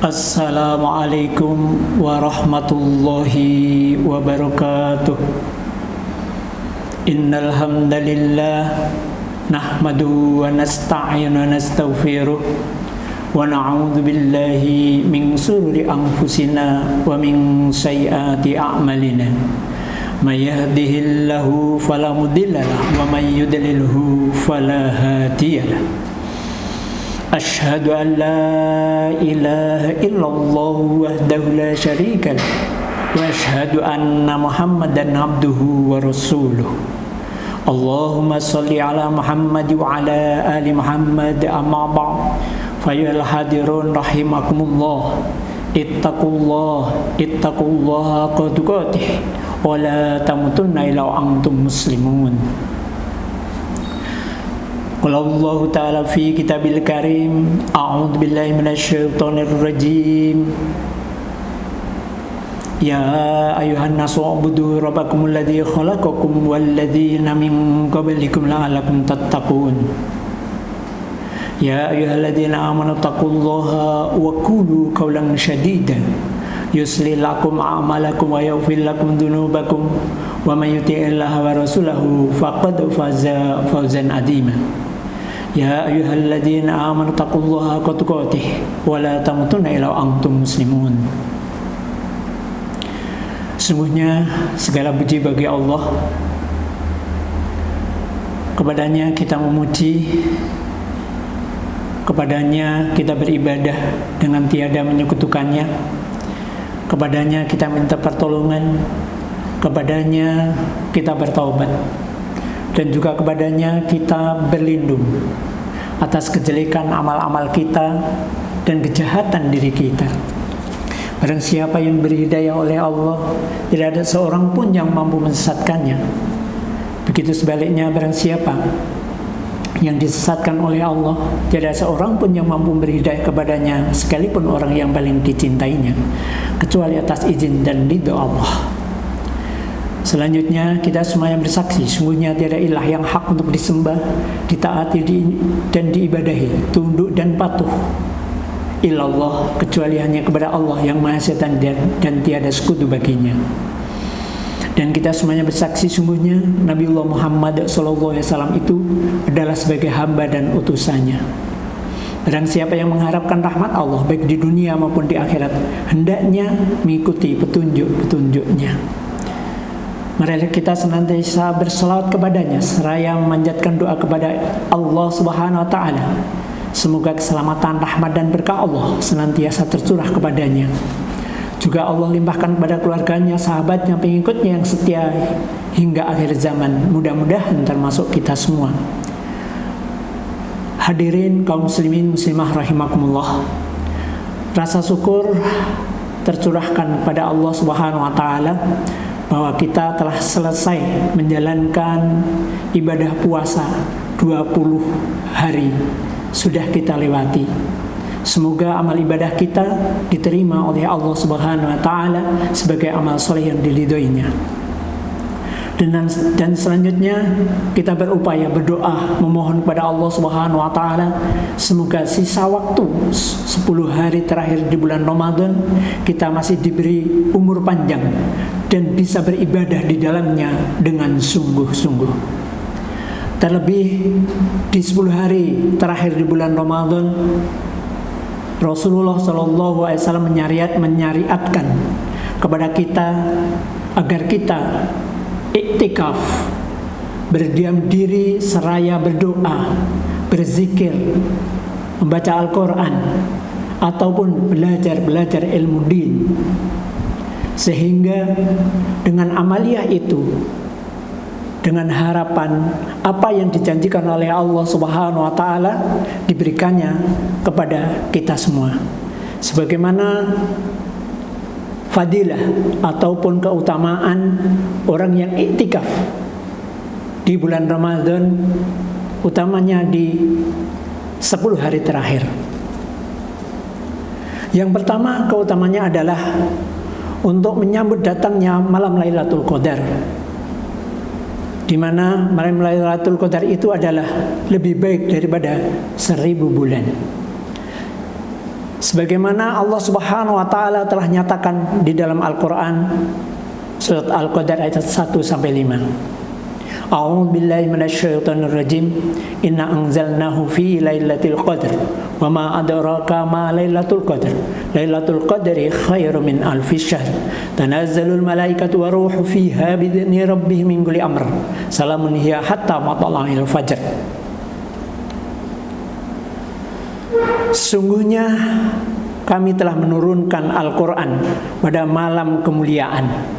Assalamualaikum warahmatullahi wabarakatuh. Innal hamdalillah nahmaduhu wa nasta'inu wa nastaghfiruh wa na'udzu billahi min shururi anfusina wa min sayyiati a'malina. May yahdihillahu fala mudilla lahu wa may yudlilhu fala hadiyalah. Asyhadu an la ilaha illallah wahdahu la syarika lah wa asyhadu anna Muhammadan abduhu wa rasuluh. Allahumma shalli ala Muhammad wa ala ali Muhammad, amma ba'd. Fayal hadirun rahimakumullah, ittaqullaha haqqa tuqatih wa la tamutunna illa wa antum muslimun. Qala Allah Ta'ala fi kitabil karim, a'udzu billahi minasyaitonir rajim. Ya ayuhan nasu ubudu rabbakumul ladzi khalaqakum wal ladzina min qablikum la'allakum tattaqun. Ya ayyuhalladzina amanu taqullaha wa qulu qawlan sadida yuslih lakum a'malakum wa yaghfir lakum dzunubakum wa may yuti'illaha wa rasulahu faqad faza fawzan 'azima. Ya ayyuhalladzina amanu taqullaha haqqa tuqatih wa la tamutunna illa wa antum muslimun. Sungguhnya segala puji bagi Allah. Kepadanya kita memuji, kepadanya kita beribadah dengan tiada menyekutukannya, kepadanya kita minta pertolongan, kepadanya kita bertaubat, dan juga kepadanya kita berlindung atas kejelekan amal-amal kita dan kejahatan diri kita. Barang siapa yang beri hidayah oleh Allah, tidak ada seorang pun yang mampu menyesatkannya. Begitu sebaliknya, barang siapa yang disesatkan oleh Allah, tidak ada seorang pun yang mampu memberi hidayah kepadanya, sekalipun orang yang paling dicintainya, kecuali atas izin dan ridho Allah. Selanjutnya kita semuanya bersaksi, sungguhnya tiada ilah yang hak untuk disembah, ditaati dan diibadahi, tunduk dan patuh illallah, kecuali hanya kepada Allah yang Maha Esa dan tiada sekutu baginya. Dan kita semuanya bersaksi, sungguhnya Nabiullah Muhammad SAW itu adalah sebagai hamba dan utusannya. Barang siapa yang mengharapkan rahmat Allah baik di dunia maupun di akhirat, hendaknya mengikuti petunjuk-petunjuknya. Mari kita senantiasa berselawat kepadanya seraya memanjatkan doa kepada Allah Subhanahu wa taala. Semoga keselamatan, rahmat dan berkah Allah senantiasa tercurah kepadanya. Juga Allah limpahkan kepada keluarganya, sahabatnya, pengikutnya yang setia hingga akhir zaman. Mudah-mudahan termasuk kita semua. Hadirin kaum muslimin muslimah rahimakumullah. Rasa syukur tercurahkan pada Allah Subhanahu wa taala bahwa kita telah selesai menjalankan ibadah puasa 20 hari sudah kita lewati. Semoga amal ibadah kita diterima oleh Allah Subhanahu wa taala sebagai amal soleh yang diridhoinya. Dan selanjutnya kita berupaya berdoa memohon kepada Allah Subhanahu wa taala semoga sisa waktu 10 hari terakhir di bulan Ramadan kita masih diberi umur panjang dan bisa beribadah di dalamnya dengan sungguh-sungguh. Terlebih di 10 hari terakhir di bulan Ramadan, Rasulullah SAW menyariatkan kepada kita agar kita iktikaf, berdiam diri seraya berdoa, berzikir, membaca Al-Quran, ataupun belajar ilmu din. Sehingga dengan amaliyah itu, dengan harapan apa yang dijanjikan oleh Allah Subhanahu wa taala diberikannya kepada kita semua. Sebagaimana fadilah ataupun keutamaan orang yang iktikaf di bulan Ramadan, utamanya di 10 hari terakhir. Yang pertama keutamanya adalah untuk menyambut datangnya malam Lailatul Qadar, di mana malam Lailatul Qadar itu adalah lebih baik daripada 1000 bulan. Sebagaimana Allah Subhanahu wa taala telah nyatakan di dalam Al-Qur'an surat Al-Qadar ayat 1 sampai 5. A'udzu billahi minasyaitonir rajim. Inna anzalnahu fi lailatul qadr. Wa ma adraka ma lailatul qadr. Lailatul qadri khairum min alfi syahr. Tanazzalul malaikatu wa ruhu fiha bi'izni rabbihim min kulli amr. Salamun hiya hatta matla'il fajr. Sungguhnya kami telah menurunkan Al-Quran pada malam kemuliaan.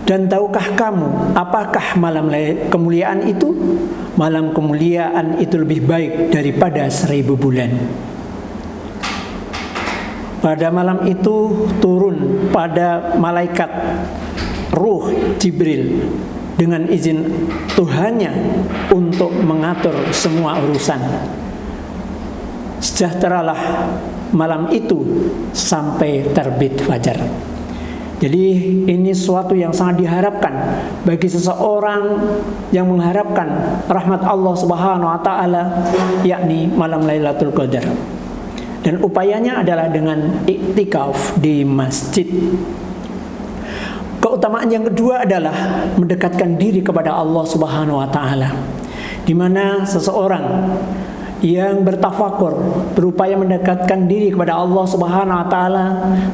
Dan tahukah kamu apakah malam kemuliaan itu? Malam kemuliaan itu lebih baik daripada 1000 bulan. Pada malam itu turun pada malaikat ruh Jibril dengan izin Tuhannya untuk mengatur semua urusan. Sejahteralah malam itu sampai terbit fajar. Jadi ini suatu yang sangat diharapkan bagi seseorang yang mengharapkan rahmat Allah Subhanahu wa taala, yakni malam Lailatul Qadar. Dan upayanya adalah dengan iktikaf di masjid. Keutamaan yang kedua adalah mendekatkan diri kepada Allah Subhanahu wa taala, di mana seseorang yang bertafakur, berupaya mendekatkan diri kepada Allah Subhanahu wa taala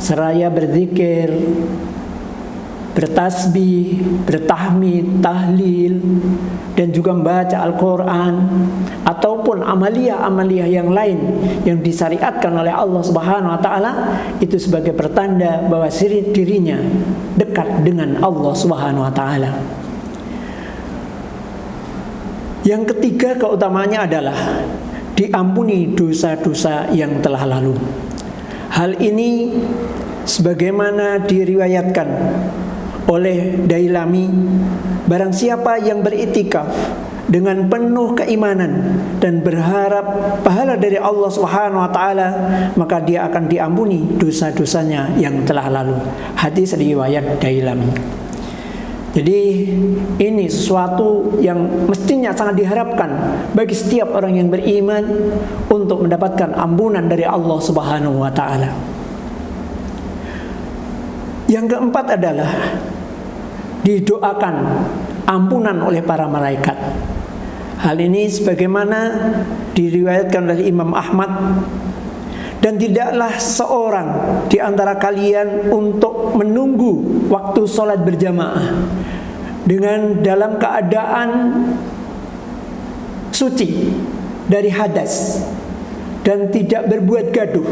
seraya berzikir, bertasbih, bertahmid, tahlil, dan juga membaca Al-Quran ataupun amaliyah-amaliyah yang lain yang disyariatkan oleh Allah Subhanahu wa taala, itu sebagai pertanda bahwa dirinya dekat dengan Allah Subhanahu wa taala. Yang ketiga keutamaannya adalah diampuni dosa-dosa yang telah lalu. Hal ini sebagaimana diriwayatkan oleh Dailami, barang siapa yang beriktikaf dengan penuh keimanan dan berharap pahala dari Allah Subhanahu wa taala, maka dia akan diampuni dosa-dosanya yang telah lalu. Hadis riwayat Dailami. Jadi ini sesuatu yang mestinya sangat diharapkan bagi setiap orang yang beriman untuk mendapatkan ampunan dari Allah Subhanahu wa taala. Yang keempat adalah didoakan ampunan oleh para malaikat. Hal ini sebagaimana diriwayatkan oleh Imam Ahmad, dan tidaklah seorang di antara kalian untuk menunggu waktu sholat berjamaah dengan dalam keadaan suci dari hadas dan tidak berbuat gaduh,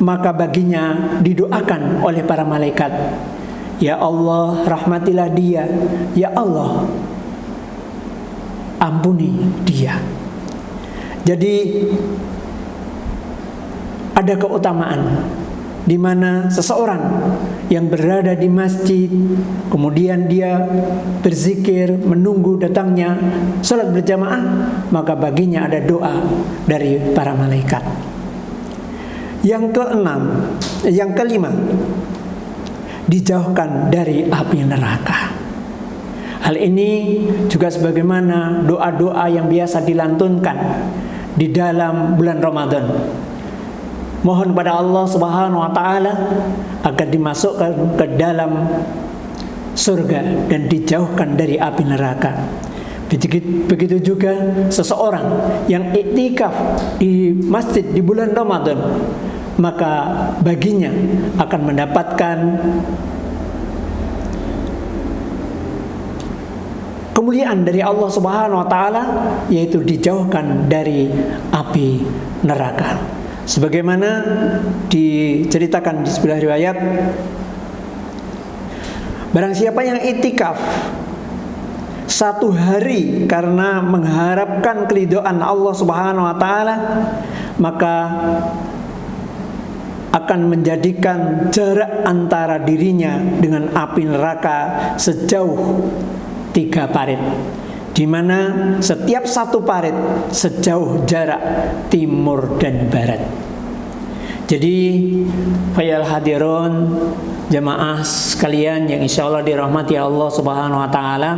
maka baginya didoakan oleh para malaikat, ya Allah rahmatilah dia, ya Allah ampuni dia. Jadi ada keutamaan di mana seseorang yang berada di masjid kemudian dia berzikir menunggu datangnya salat berjamaah, maka baginya ada doa dari para malaikat. Yang kelima, dijauhkan dari api neraka. Hal ini juga sebagaimana doa-doa yang biasa dilantunkan di dalam bulan Ramadan. Mohon kepada Allah Subhanahu wa taala agar dimasukkan ke dalam surga dan dijauhkan dari api neraka. Begitu juga seseorang yang iktikaf di masjid di bulan Ramadan, maka baginya akan mendapatkan kemuliaan dari Allah Subhanahu wa taala, yaitu dijauhkan dari api neraka. Sebagaimana diceritakan di sebelah riwayat, barang siapa yang iktikaf 1 hari karena mengharapkan keridhaan Allah Subhanahu wa taala, maka akan menjadikan jarak antara dirinya dengan api neraka sejauh 3 parit, di mana setiap 1 parit sejauh jarak timur dan barat. Jadi fayal hadirun jamaah sekalian yang insya Allah dirahmati Allah Subhanahu wa taala,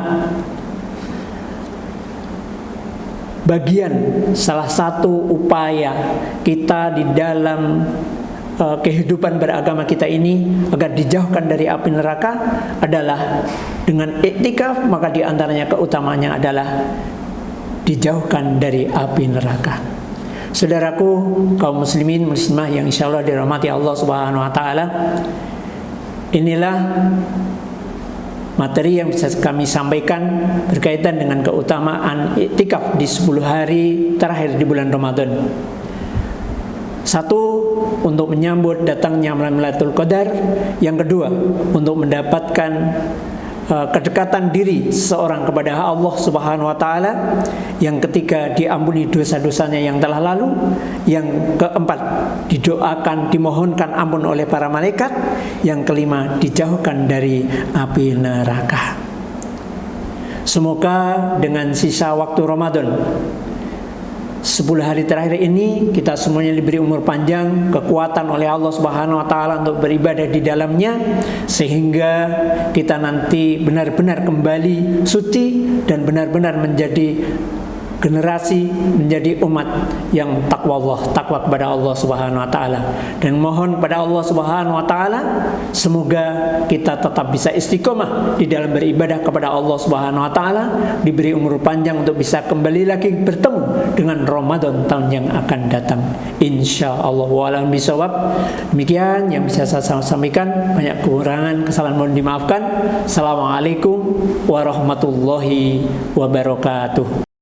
bagian salah satu upaya kita di dalam kehidupan beragama kita ini agar dijauhkan dari api neraka adalah dengan iktikaf, maka di antaranya keutamaannya adalah dijauhkan dari api neraka. Saudaraku kaum muslimin muslimah yang insyaallah dirahmati Allah Subhanahu wa taala, inilah materi yang bisa kami sampaikan berkaitan dengan keutamaan iktikaf di 10 hari terakhir di bulan Ramadan. Satu, untuk menyambut datangnya malam Lailatul Qadar. Yang kedua, untuk mendapatkan kedekatan diri seorang kepada Allah Subhanahu wa taala. Yang ketiga, diampuni dosa-dosanya yang telah lalu. Yang keempat, didoakan, dimohonkan ampun oleh para malaikat. Yang kelima, dijauhkan dari api neraka. Semoga dengan sisa waktu Ramadan 10 hari terakhir ini kita semuanya diberi umur panjang, kekuatan oleh Allah Subhanahu wa taala untuk beribadah di dalamnya, sehingga kita nanti benar-benar kembali suci dan benar-benar menjadi generasi, menjadi umat yang takwa kepada Allah Subhanahu wa taala. Dan mohon kepada Allah Subhanahu wa taala semoga kita tetap bisa istiqomah di dalam beribadah kepada Allah Subhanahu wa taala, diberi umur panjang untuk bisa kembali lagi bertemu dengan Ramadan tahun yang akan datang insyaallah. Wallahualam bisawab. Demikian yang bisa saya sampaikan, banyak kekurangan, kesalahan mohon dimaafkan. Assalamualaikum warahmatullahi wabarakatuh.